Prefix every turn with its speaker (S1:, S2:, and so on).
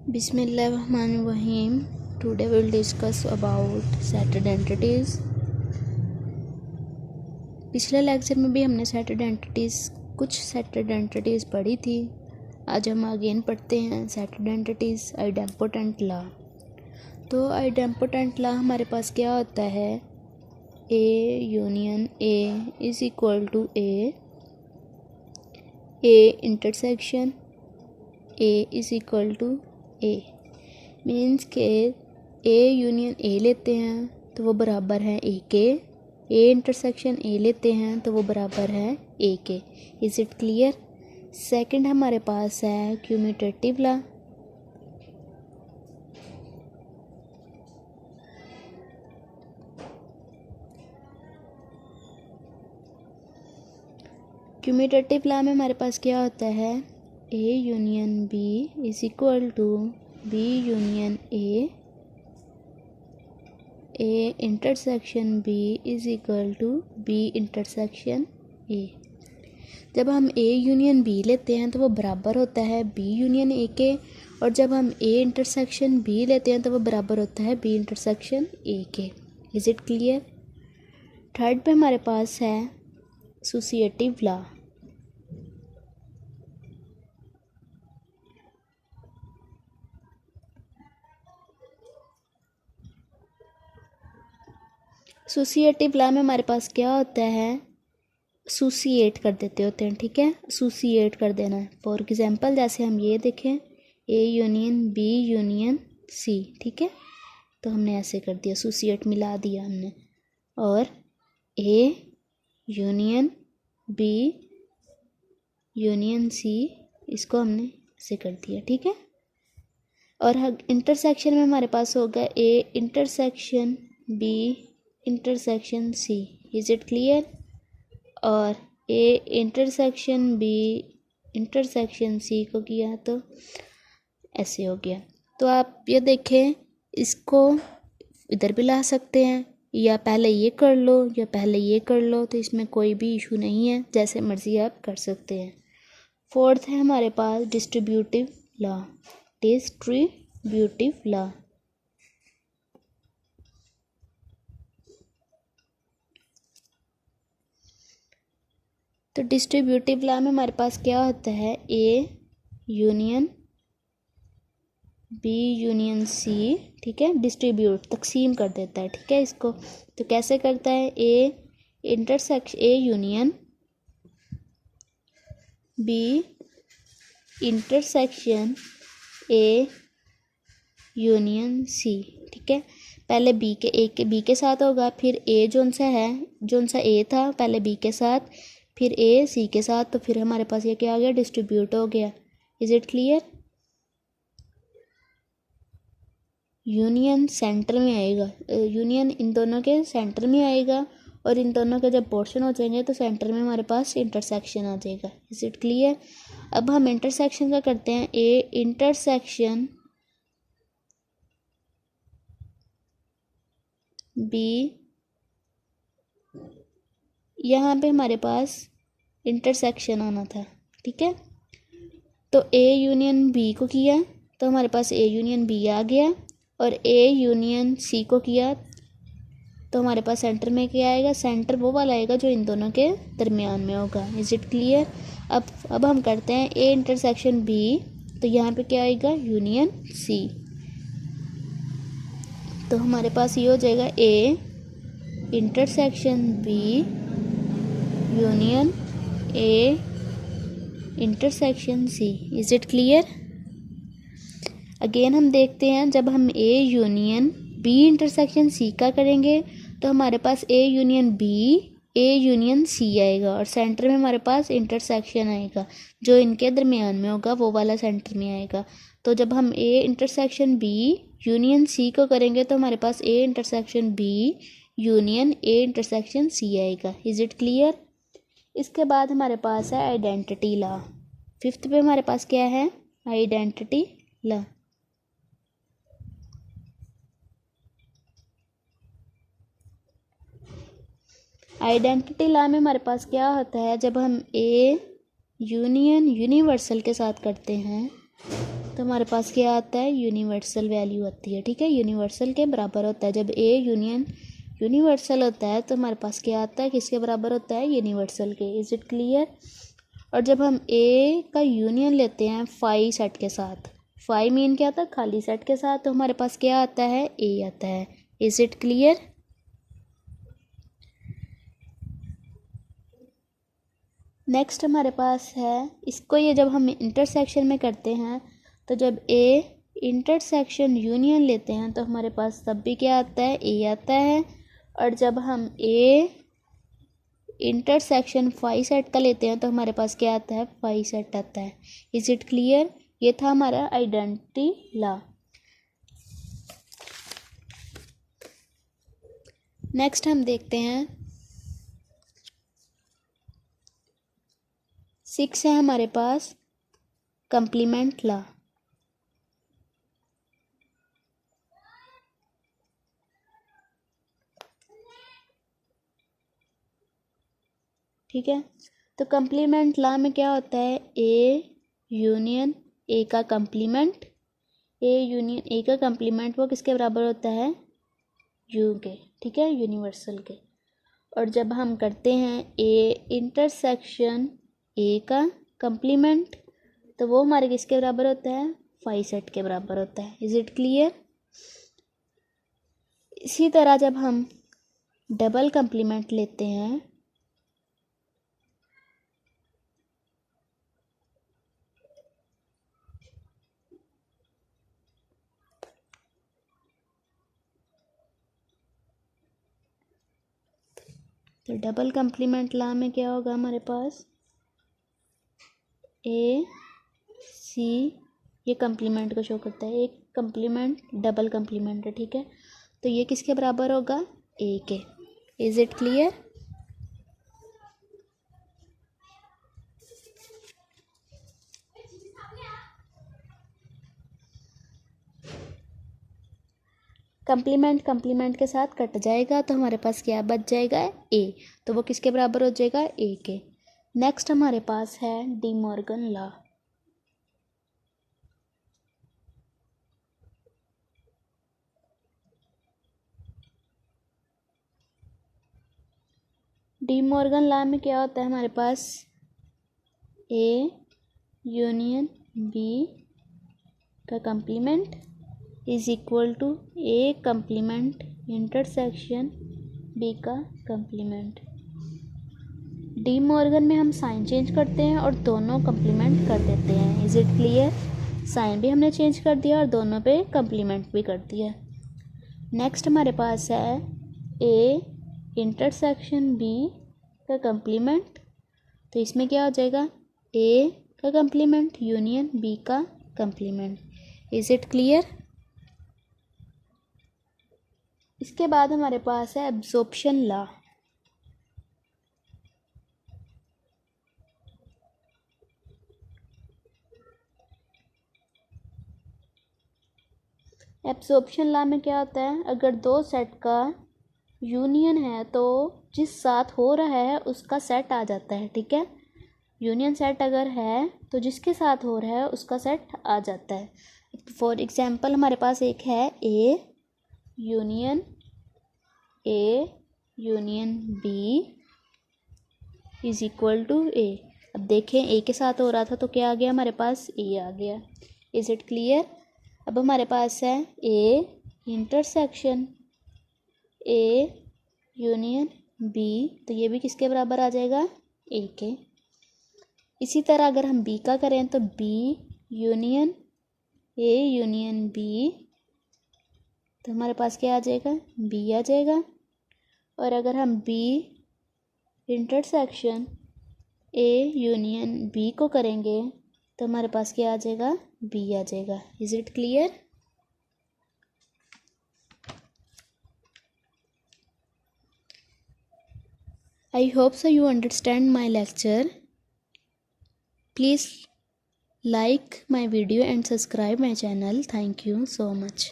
S1: Bismillahirrahmanirrahim. Today we'll discuss about settled entities. पिछले lecture में भी हमने कुछ सेटेड एंटिटीज़ पढ़ी थी. आज हम अगेन पढ़ते हैं सेटेड एंटिटीज़ आइडेम्पोटेंट लॉ. तो आइडेम्पोटेंट लॉ हमारे पास क्या होता है? A union A is equal to A intersection A is equal to A. Means के ए यूनियन ए लेते हैं तो वो बराबर है ए के. ए इंटरसेक्शन ए लेते हैं तो वो बराबर है ए के. Is it clear? सेकंड हमारे पास है क्यूम्यूटेटिव लॉ. क्यूम्यूटेटिव लॉ में हमारे पास क्या होता है? A union B is equal to B union A intersection B is equal to B intersection A. जब हम ए यूनियन बी लेते हैं तो वो बराबर होता है बी यूनियन ए के, और जब हम ए इंटरसेक्शन बी लेते हैं तो वो बराबर होता है बी इंटरसेक्शन ए के. Is it clear? थर्ड पे हमारे पास है एसोसिएटिव लॉ. एसोसिएटिव लॉ में हमारे पास क्या होता है? एसोसिएट कर देते होते हैं. ठीक है, एसोसिएट कर देना है. फॉर एग्जांपल जैसे हम ये देखें A union B union C. ठीक है, तो हमने ऐसे कर दिया, एसोसिएट मिला दिया हमने. और A union B union C इसको हमने ऐसे कर दिया. ठीक है, और इंटरसेक्शन में हमारे पास होगा A intersection B intersection C. Is it clear? और A intersection B intersection C को किया तो ऐसे हो गया. तो आप ये देखें, इसको इधर भी ला सकते हैं, या पहले ये कर लो या पहले ये कर लो, तो इसमें कोई भी इशू नहीं है, जैसे मर्ज़ी आप कर सकते हैं. फोर्थ है हमारे पास डिस्ट्रीब्यूटिव लॉ. डिस्ट्रीब्यूटिव लॉ तो डिस्ट्रीब्यूटिव लॉ में हमारे पास क्या होता है? A union B union C. ठीक है, डिस्ट्रीब्यूट तकसीम कर देता है. ठीक है, इसको तो कैसे करता है? A union B intersection A union C. ठीक है, पहले बी के साथ होगा, फिर ए जोन सा ए था पहले बी के साथ, फिर ए सी के साथ, तो फिर हमारे पास ये क्या आ गया? डिस्ट्रीब्यूट हो गया. Is it clear? Union centre में आएगा, यूनियन इन दोनों के सेंटर में आएगा, और इन दोनों के जब पोर्शन हो जाएंगे तो सेंटर में हमारे पास इंटरसेक्शन आ जाएगा. Is it clear? अब हम इंटरसेक्शन का करते हैं. ए इंटरसेक्शन बी, यहाँ पे हमारे पास इंटरसेक्शन आना था. ठीक है, तो ए यूनियन बी को किया तो हमारे पास ए यूनियन बी आ गया, और ए यूनियन सी को किया तो हमारे पास सेंटर में क्या आएगा? सेंटर वो वाला आएगा जो इन दोनों के दरमियान में होगा. Is it clear? अब हम करते हैं ए इंटरसेक्शन बी, तो यहाँ पे क्या आएगा? Union C. तो हमारे पास ये हो जाएगा A intersection B union A intersection C. Is it clear? Again हम देखते हैं, जब हम A union B intersection C का करेंगे तो हमारे पास A union B A union C आएगा, और सेंटर में हमारे पास इंटरसेक्शन आएगा, जो इनके दरमियान में होगा वो वाला सेंटर में आएगा. तो जब हम A intersection B union C को करेंगे तो हमारे पास A intersection B union A intersection C आएगा. Is it clear? इसके बाद हमारे पास है आइडेंटिटी लॉ. फिफ्थ पे हमारे पास क्या है? Identity law. आइडेंटिटी लॉ में हमारे पास क्या होता है? जब हम ए यूनियन यूनिवर्सल के साथ करते हैं तो हमारे पास क्या आता है, यूनिवर्सल वैल्यू आती है। ठीक है, यूनिवर्सल के बराबर होता है। जब ए यूनियन यूनिवर्सल होता है तो हमारे पास क्या आता है, किसके बराबर होता है, यूनिवर्सल के। Is it clear. और जब हम ए का यूनियन लेते हैं फाई सेट के साथ, फाई मीन क्या आता है, खाली सेट के साथ, तो हमारे पास क्या आता है, ए आता है। Is it clear. नेक्स्ट हमारे पास है, इसको ये जब हम इंटरसेक्शन में करते हैं तो जब ए इंटरसेक्शन यूनियन लेते हैं तो हमारे पास तब भी क्या आता है, ए आता है। और जब हम ए इंटरसेक्शन फाई सेट का लेते हैं तो हमारे पास क्या आता है, फाई सेट आता है। Is it clear. ये था हमारा आइडेंटिटी लॉ। नेक्स्ट हम देखते हैं 6 है हमारे पास कंप्लीमेंट लॉ। ठीक है, तो कंप्लीमेंट लॉ में क्या होता है, ए यूनियन ए का कंप्लीमेंट, ए यूनियन ए का कंप्लीमेंट वो किसके बराबर होता है, यू के। ठीक है, यूनिवर्सल के। और जब हम करते हैं ए इंटरसेक्शन ए का कंप्लीमेंट तो वो हमारे किसके बराबर होता है, फाई सेट के बराबर होता है। Is it clear. इसी तरह जब हम डबल कंप्लीमेंट लेते हैं तो डबल कंप्लीमेंट लॉ में क्या होगा हमारे पास, ए सी, ये कंप्लीमेंट को शो करता है, एक कंप्लीमेंट डबल कंप्लीमेंट है। ठीक है, तो ये किसके बराबर होगा, ए के। Is it clear. Complement complement के साथ कट जाएगा तो हमारे पास क्या बच जाएगा, ए, तो वो किसके बराबर हो जाएगा, ए के। नेक्स्ट हमारे पास है De Morgan law. De Morgan law में क्या होता है हमारे पास, ए यूनियन बी का complement is equal to A complement intersection B का कंप्लीमेंट। डी मॉर्गन में हम साइन चेंज करते हैं और दोनों कंप्लीमेंट कर देते हैं। Is it clear. साइन भी हमने चेंज कर दिया और दोनों पे कंप्लीमेंट भी कर दिया। नेक्स्ट हमारे पास है ए इंटरसेक्शन बी का कंप्लीमेंट, तो इसमें क्या हो जाएगा, ए का कंप्लीमेंट यूनियन बी का कंप्लीमेंट। Is it clear. इसके बाद हमारे पास है एब्जॉर्प्शन लॉ। एब्जॉर्प्शन लॉ में क्या होता है, अगर दो सेट का यूनियन है तो जिस साथ हो रहा है उसका सेट आ जाता है। ठीक है, यूनियन सेट अगर है तो जिसके साथ हो रहा है उसका सेट आ जाता है। फॉर एग्जांपल हमारे पास एक है A union B is equal to A. अब देखें ए के साथ हो रहा था तो क्या आ गया हमारे पास, ए आ गया। Is it clear. अब हमारे पास है A intersection A union B, तो ये भी किसके बराबर आ जाएगा, ए के। इसी तरह अगर हम बी का करें तो B union A union B, तो हमारे पास क्या आ जाएगा, बी आ जाएगा। और अगर हम B intersection A union B को करेंगे तो हमारे पास क्या आ जाएगा, बी आ जाएगा। Is it clear. I hope so you understand my lecture. Please like my video and subscribe my channel. Thank you so much.